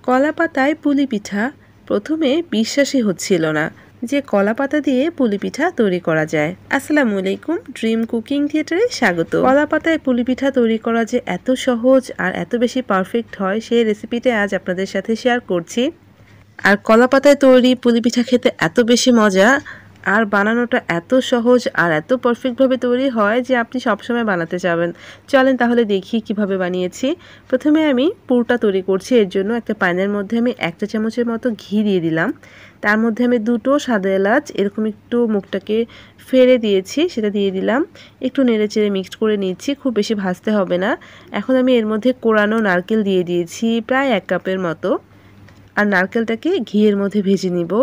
কলা পাতায় পুলি পিঠা প্রথমে বিশ্বাসই হচ্ছিল না যে কলা পাতা দিয়ে পুলি পিঠা তৈরি করা যায়। আসসালামু আলাইকুম, ড্রিম কুকিং থিয়েটারে স্বাগত। কলা পাতায় পুলি পিঠা তৈরি করা যে এত সহজ আর এত বেশি পারফেক্ট হয় সেই রেসিপিটা আজ আপনাদের সাথে শেয়ার করছি। আর কলা পাতায় তৈরি পুলি পিঠা খেতে এত বেশি মজা আর বানানোটা এত সহজ আর এত পারফেক্টভাবে তৈরি হয় যে আপনি সবসময় বানাতে চাবেন। চলেন তাহলে দেখি কিভাবে বানিয়েছি। প্রথমে আমি পুরটা তৈরি করছি। এর জন্য একটা প্যানের মধ্যে আমি 1 চা চামচের মতো ঘি দিয়ে দিলাম। তার মধ্যে আমি 2টো সাদা এলাচ এরকম একটু মুখটাকে ফেড়ে দিয়েছি, সেটা দিয়ে দিলাম। একটু নেড়েচেড়ে মিক্সড করে নিচ্ছি, খুব বেশি ভাজতে হবে না। এখন আমি এর মধ্যে কোরানো নারকেল দিয়ে দিয়েছি প্রায় 1 কাপের মতো। আর নারকেলটাকে ঘিয়ের মধ্যে ভেজে নিব।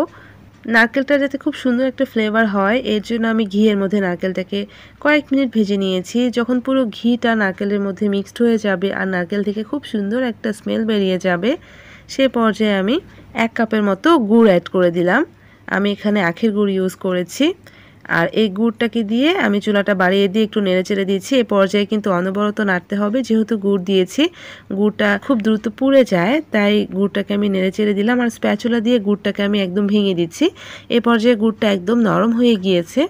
নারকেলটা যাতে খুব সুন্দর একটা ফ্লেভার হয় এর জন্য আমি ঘিয়ের মধ্যে নারকেলটাকে কয়েক মিনিট ভেজে নিয়েছি। যখন পুরো ঘিটা নারকেলের মধ্যে মিক্সড হয়ে যাবে আর নারকেল থেকে খুব সুন্দর একটা স্মেল বেরিয়ে যাবে, সে পর্যায়ে আমি 1 কাপের মতো গুড় অ্যাড করে দিলাম। আমি এখানে আখের গুড় ইউজ করেছি। আর এই গুড়টাকে দিয়ে আমি চুলাটা বাড়িয়ে দিয়ে একটু নেড়েচেড়ে দিচ্ছি। এই পর্যায়ে কিন্তু অনবরত নাড়তে হবে, যেহেতু গুড় দিয়েছি গুড়টা খুব দ্রুত পুড়ে যায়, তাই গুড়টাকে আমি নেড়েচেড়ে দিলাম। আর স্প্যাচুলা দিয়ে গুড়টাকে আমি একদম ভেঙে দিচ্ছি। এই পর্যায়ে গুড়টা একদম নরম হয়ে গিয়েছে,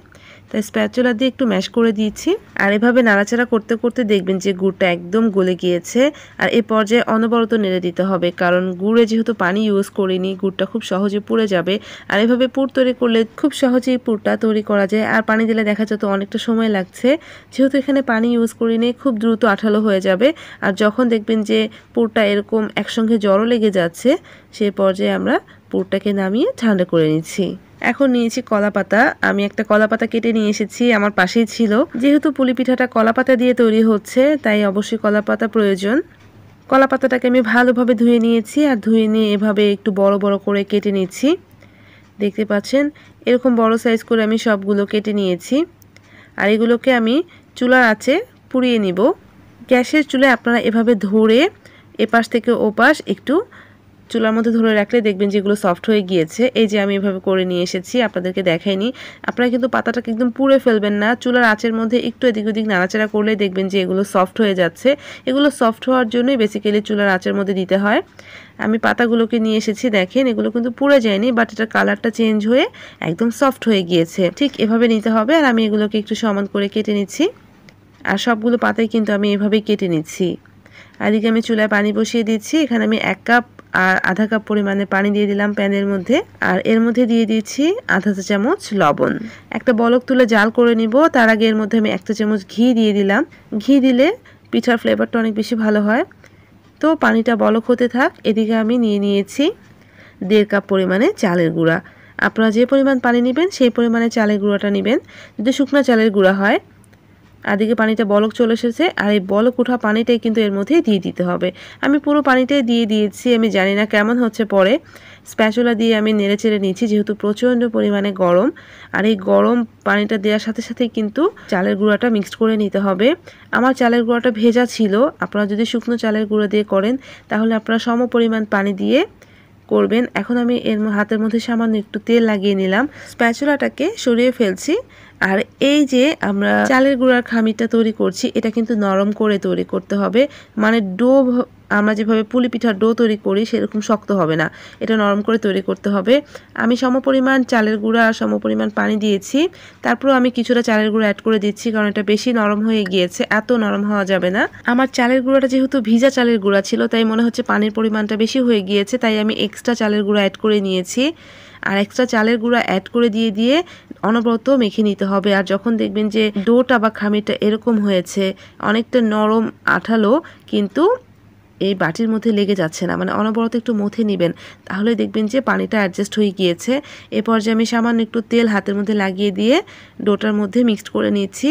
তাই স্প্যাচুলা দিয়ে একটু ম্যাশ করে দিয়েছি। আর এভাবে নাড়াচাড়া করতে করতে দেখবেন যে গুড়টা একদম গলে গিয়েছে। আর এই পর্যায়ে অনবরত নেড়ে দিতে হবে, কারণ গুড়ে যেহেতু পানি ইউজ করিনি গুড়টা খুব সহজে পুড়ে যাবে। আর এভাবে পুর তৈরি করলে খুব সহজেই পুরটা তৈরি করা যায়। আর পানি দিলে দেখা যেত অনেকটা সময় লাগছে, যেহেতু এখানে পানি ইউজ করিনি খুব দ্রুত আঠালো হয়ে যাবে। আর যখন দেখবেন যে পুরটা এরকম একসঙ্গে জড়ো লেগে যাচ্ছে, সেই পর্যায়ে আমরা পুরটাকে নামিয়ে ঠান্ডা করে নিচ্ছি। এখন নিয়েছি কলা পাতা। আমি একটা কলা পাতা কেটে নিয়ে এসেছি, আমার পাশেই ছিল। যেহেতু পুলি পিঠাটা কলা পাতা দিয়ে তৈরি হচ্ছে, তাই অবশ্যই কলা পাতা প্রয়োজন। কলা পাতাটাকে আমি ভালোভাবে ধুয়ে নিয়েছি। আর ধুয়ে নিয়ে এভাবে একটু বড় বড় করে কেটে নিচ্ছি। দেখতে পাচ্ছেন এরকম বড় সাইজ করে আমি সবগুলো কেটে নিয়েছি। আর এগুলোকে আমি চুলার আঁচে পুড়িয়ে নিব। গ্যাসের চুলায় আপনারা এভাবে ধরে এপাশ থেকে ওপাশ একটু চুলার মধ্যে ধরে রাখলে দেখবেন যে এগুলো সফট হয়ে গিয়েছে। এই যে আমি এভাবে করে নিয়ে এসেছি, আপনাদেরকে দেখাইনি। আপনারা কিন্তু পাতাটাকে একদম পুড়ে ফেলবেন না, চুলার আঁচের মধ্যে একটু এদিক ওদিক নাড়াচাড়া করলে দেখবেন যে এগুলো সফট হয়ে যাচ্ছে। এগুলো সফট হওয়ার জন্যই বেসিক্যালি চুলার আঁচের মধ্যে দিতে হয়। আমি পাতাগুলোকে নিয়ে এসেছি, দেখেন এগুলো কিন্তু পুড়ে যায়নি, বাট এটার কালারটা চেঞ্জ হয়ে একদম সফট হয়ে গিয়েছে। ঠিক এভাবে নিতে হবে। আর আমি এগুলোকে একটু সমান করে কেটে নিচ্ছি। আর সবগুলো পাতাই কিন্তু আমি এভাবেই কেটে নিচ্ছি। আর এদিকে আমি চুলায় পানি বসিয়ে দিচ্ছি। এখানে আমি 1 কাপ আর আধা কাপ পরিমাণে পানি দিয়ে দিলাম প্যানের মধ্যে। আর এর মধ্যে দিয়ে দিচ্ছি আধা চা চামচ লবণ। একটা বলক তুলে জাল করে নিব। তার আগে এর মধ্যে আমি 1 চা চামচ ঘি দিয়ে দিলাম। ঘি দিলে পিঠার ফ্লেভারটা অনেক বেশি ভালো হয়। তো পানিটা বলক হতে থাক। এদিকে আমি নিয়ে নিয়েছি 1.5 কাপ পরিমাণে চালের গুঁড়া। আপনারা যে পরিমাণ পানি নেবেন সেই পরিমাণে চালের গুঁড়াটা নেবেন, যদি শুকনো চালের গুঁড়া হয়। আর দিকে পানিটা বলক চলে এসেছে, আর এই বলক ওঠা পানিটাই কিন্তু এর মধ্যে দিয়ে দিতে হবে। আমি পুরো পানিটাই দিয়ে দিয়েছি। আমি জানি না কেমন হচ্ছে পরে। স্প্যাচুলা দিয়ে আমি নেড়েচেড়ে নিচ্ছি, যেহেতু প্রচণ্ড পরিমাণে গরম। আর এই গরম পানিটা দেওয়ার সাথে সাথেই কিন্তু চালের গুঁড়াটা মিক্সড করে নিতে হবে। আমার চালের গুঁড়াটা ভেজা ছিল। আপনারা যদি শুকনো চালের গুঁড়া দিয়ে করেন তাহলে আপনারা সম পরিমাণ পানি দিয়ে করবেন। এখন আমি এর হাতের মধ্যে সামান্য একটু তেল লাগিয়ে নিলাম, স্প্যাচুলাটাকে সরিয়ে ফেলছি। আর এই যে আমরা চালের গুঁড়ার খামিরটা তৈরি করছি, এটা কিন্তু নরম করে তৈরি করতে হবে। মানে ডো আমরা যেভাবে পুলি পিঠার ডো তৈরি করি সেরকম শক্ত হবে না, এটা নরম করে তৈরি করতে হবে। আমি সমপরিমাণ চালের গুঁড়া আর সমপরিমাণ পানি দিয়েছি। তারপর আমি কিছুটা চালের গুঁড়া অ্যাড করে দিচ্ছি, কারণ এটা বেশি নরম হয়ে গিয়েছে, এত নরম হওয়া যাবে না। আমার চালের গুঁড়াটা যেহেতু ভিজা চালের গুঁড়া ছিল, তাই মনে হচ্ছে পানির পরিমাণটা বেশি হয়ে গিয়েছে, তাই আমি এক্সট্রা চালের গুঁড়া অ্যাড করে নিয়েছি। আর এক্সট্রা চালের গুঁড়া অ্যাড করে দিয়ে অনবরত মেখে নিতে হবে। আর যখন দেখবেন যে ডোটা বা খামিরটা এরকম হয়েছে, অনেকটা নরম আঠালো, কিন্তু এই বাটির মধ্যে লেগে যাচ্ছে না, মানে অনবরত একটু মথে নেবেন, তাহলে দেখবেন যে পানিটা অ্যাডজাস্ট হয়ে গিয়েছে। এ পর্যায়ে আমি সামান্য একটু তেল হাতের মধ্যে লাগিয়ে দিয়ে ডোটার মধ্যে মিক্সড করে নিচ্ছি,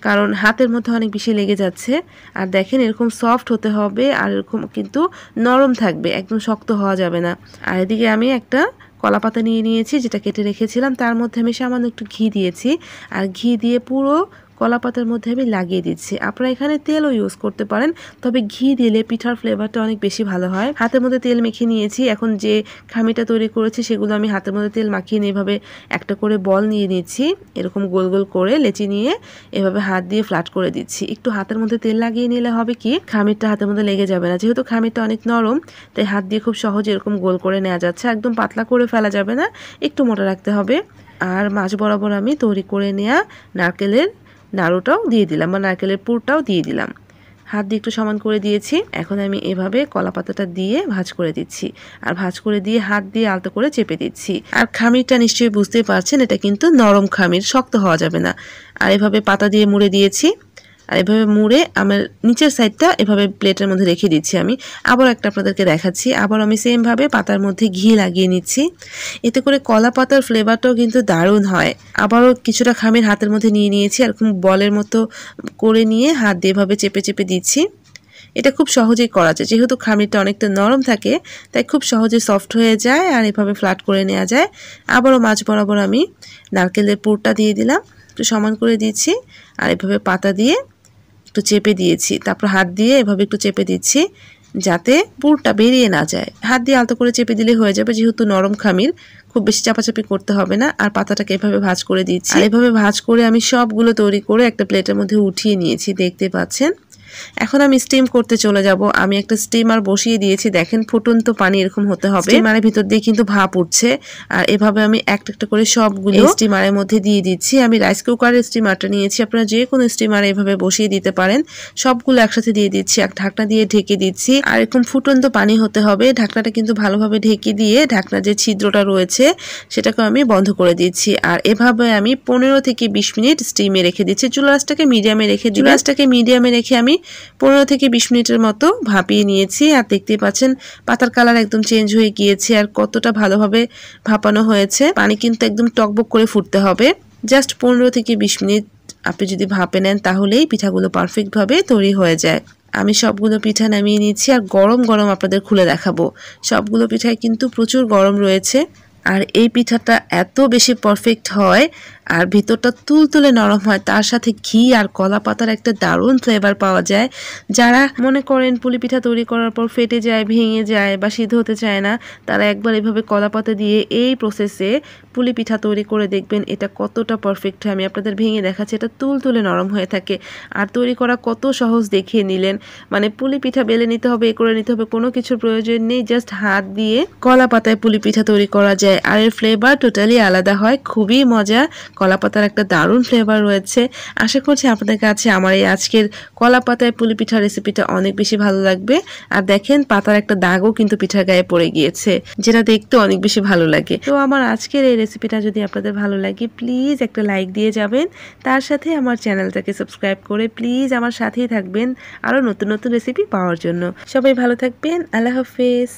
কারণ হাতের মধ্যে অনেক বেশি লেগে যাচ্ছে। আর দেখেন এরকম সফট হতে হবে, আর এরকম কিন্তু নরম থাকবে, একদম শক্ত হওয়া যাবে না। আর এদিকে আমি একটা কলা পাতা নিয়ে নিয়েছি, যেটা কেটে রেখেছিলাম, তার মধ্যে আমি সামান্য একটু ঘি দিয়েছি। আর ঘি দিয়ে পুরো কলা পাতার মধ্যে আমি লাগিয়ে দিচ্ছি। আপনারা এখানে তেলও ইউজ করতে পারেন, তবে ঘি দিলে পিঠার ফ্লেভারটা অনেক বেশি ভালো হয়। হাতের মধ্যে তেল মেখে নিয়েছি। এখন যে খামিটা তৈরি করেছি সেগুলো আমি হাতের মধ্যে তেল মাখিয়ে নিয়ে এভাবে একটা করে বল নিয়ে নিচ্ছি। এরকম গোল গোল করে লেচি নিয়ে এভাবে হাত দিয়ে ফ্ল্যাট করে দিচ্ছি। একটু হাতের মধ্যে তেল লাগিয়ে নিলে হবে কি খামিরটা হাতের মধ্যে লেগে যাবে না। যেহেতু খামিরটা অনেক নরম, তাই হাত দিয়ে খুব সহজে এরকম গোল করে নেওয়া যাচ্ছে। একদম পাতলা করে ফেলা যাবে না, একটু মোটা রাখতে হবে। আর মাঝ বরাবর আমি তৈরি করে নেওয়া নারকেলের নাড়ুটাও দিয়ে দিলাম বা নারকেলের পুরটাও দিয়ে দিলাম। হাত দিয়ে একটু সমান করে দিয়েছি। এখন আমি এভাবে কলা পাতাটা দিয়ে ভাঁজ করে দিচ্ছি, আর ভাঁজ করে দিয়ে হাত দিয়ে আলতো করে চেপে দিচ্ছি। আর খামিরটা নিশ্চয়ই বুঝতেই পারছেন, এটা কিন্তু নরম খামির, শক্ত হওয়া যাবে না। আর এভাবে পাতা দিয়ে মুড়ে দিয়েছি। আর এভাবে মুড়ে আমার নিচের সাইডটা এভাবে প্লেটের মধ্যে রেখে দিচ্ছি। আমি আবার একটা আপনাদেরকে দেখাচ্ছি। আবার আমি সেমভাবে পাতার মধ্যে ঘি লাগিয়ে নিচ্ছি। এতে করে কলা পাতার ফ্লেভারটাও কিন্তু দারুণ হয়। আবারও কিছুটা খামির হাতের মধ্যে নিয়ে নিয়েছি, এরকম বলের মতো করে নিয়ে হাত দিয়ে এভাবে চেপে চেপে দিচ্ছি। এটা খুব সহজেই করা যায়, যেহেতু খামিরটা অনেকটা নরম থাকে তাই খুব সহজে সফট হয়ে যায় আর এভাবে ফ্ল্যাট করে নেওয়া যায়। আবারও মাঝ বরাবর আমি নারকেলের পুরটা দিয়ে দিলাম, একটু সমান করে দিচ্ছি। আর এভাবে পাতা দিয়ে একটু চেপে দিয়েছি, তারপর হাত দিয়ে এভাবে একটু চেপে দিচ্ছি যাতে পুরটা বেরিয়ে না যায়। হাত দিয়ে আলতো করে চেপে দিলে হয়ে যাবে, যেহেতু নরম খামির খুব বেশি চাপাচাপি করতে হবে না। আর পাতাটাকে এভাবে ভাঁজ করে দিচ্ছি। আর এভাবে ভাঁজ করে আমি সবগুলো তৈরি করে একটা প্লেটের মধ্যে উঠিয়ে নিয়েছি, দেখতে পাচ্ছেন। এখন আমি স্টিম করতে চলে যাব। আমি একটা স্টিমার বসিয়ে দিয়েছি, দেখেন ফুটন্ত পানি এরকম হতে হবে। স্টিমারের ভিতর দিয়ে কিন্তু ভাপ উঠছে। আর এভাবে আমি একটা একটা করে সবগুলো স্টিমারের মধ্যে দিয়ে দিচ্ছি। আমি রাইস কুকারের স্টিমারটা নিয়েছি, আপনারা যে কোনো স্টিমারে এভাবে বসিয়ে দিতে পারেন। সবগুলো একসাথে দিয়ে দিচ্ছি, এক ঢাকনা দিয়ে ঢেকে দিচ্ছি। আর এরকম ফুটন্ত পানি হতে হবে। ঢাকনাটা কিন্তু ভালোভাবে ঢেকে দিয়ে ঢাকনার যে ছিদ্রটা রয়েছে সেটাকে আমি বন্ধ করে দিচ্ছি। আর এভাবে আমি 15 থেকে 20 মিনিট স্টিমে রেখে দিচ্ছি। চুলাসটাকে মিডিয়ামে রেখে আমি 15 থেকে 20 মিনিটের মতো ভাপিয়ে নিয়েছি। আর দেখতেই পাচ্ছেন পাতার কালার একদম চেঞ্জ হয়ে গিয়েছে আর কতটা ভালোভাবে ভাপানো হয়েছে। পানি কিন্তু একদম টকবক করে ফুটতে হবে। জাস্ট 15 থেকে 20 মিনিট আপনি যদি ভাপে নেন তাহলেই পিঠাগুলো পারফেক্টভাবে তৈরি হয়ে যায়। আমি সবগুলো পিঠা নামিয়ে নিচ্ছি আর গরম গরম আপনাদের খুলে দেখাবো। সবগুলো পিঠায় কিন্তু প্রচুর গরম রয়েছে। আর এই পিঠাটা এত বেশি পারফেক্ট হয় আর ভিতরটা তুলতুলে নরম হয়, তার সাথে ঘি আর কলা পাতার একটা দারুণ ফ্লেভার পাওয়া যায়। যারা মনে করেন পুলি পিঠা তৈরি করার পর ফেটে যায়, ভেঙে যায় বা সিদ্ধ হতে চায় না, তারা একবার এভাবে কলা পাতা দিয়ে এই প্রসেসে পুলি পিঠা তৈরি করে দেখবেন এটা কতটা পারফেক্ট হয়। আমি আপনাদের ভেঙে দেখাচ্ছি, এটা তুলতুলে নরম হয়ে থাকে। আর তৈরি করা কত সহজ দেখিয়ে নিলেন। মানে পুলি পিঠা বেলে নিতে হবে, এ করে নিতে হবে, কোনো কিছুর প্রয়োজন নেই। জাস্ট হাত দিয়ে কলা পাতায় পুলি পিঠা তৈরি করা যায় আর এর ফ্লেভার টোটালি আলাদা হয়, খুবই মজা। কলা পাতার একটা দারুণ ফ্লেভার রয়েছে। আশা করছি আপনাদের কাছে আমার এই আজকের কলা পাতায় পুলি পিঠা রেসিপিটা অনেক বেশি ভালো লাগবে। আর দেখেন পাতার একটা দাগও কিন্তু পিঠার গায়ে পড়ে গিয়েছে, যেটা দেখতে অনেক বেশি ভালো লাগে। তো আমার আজকের এই রেসিপিটা যদি আপনাদের ভালো লাগে প্লিজ একটা লাইক দিয়ে যাবেন। তার সাথে আমার চ্যানেলটাকে সাবস্ক্রাইব করে প্লিজ আমার সাথেই থাকবেন আরও নতুন নতুন রেসিপি পাওয়ার জন্য। সবাই ভালো থাকবেন। আল্লাহ হাফেজ।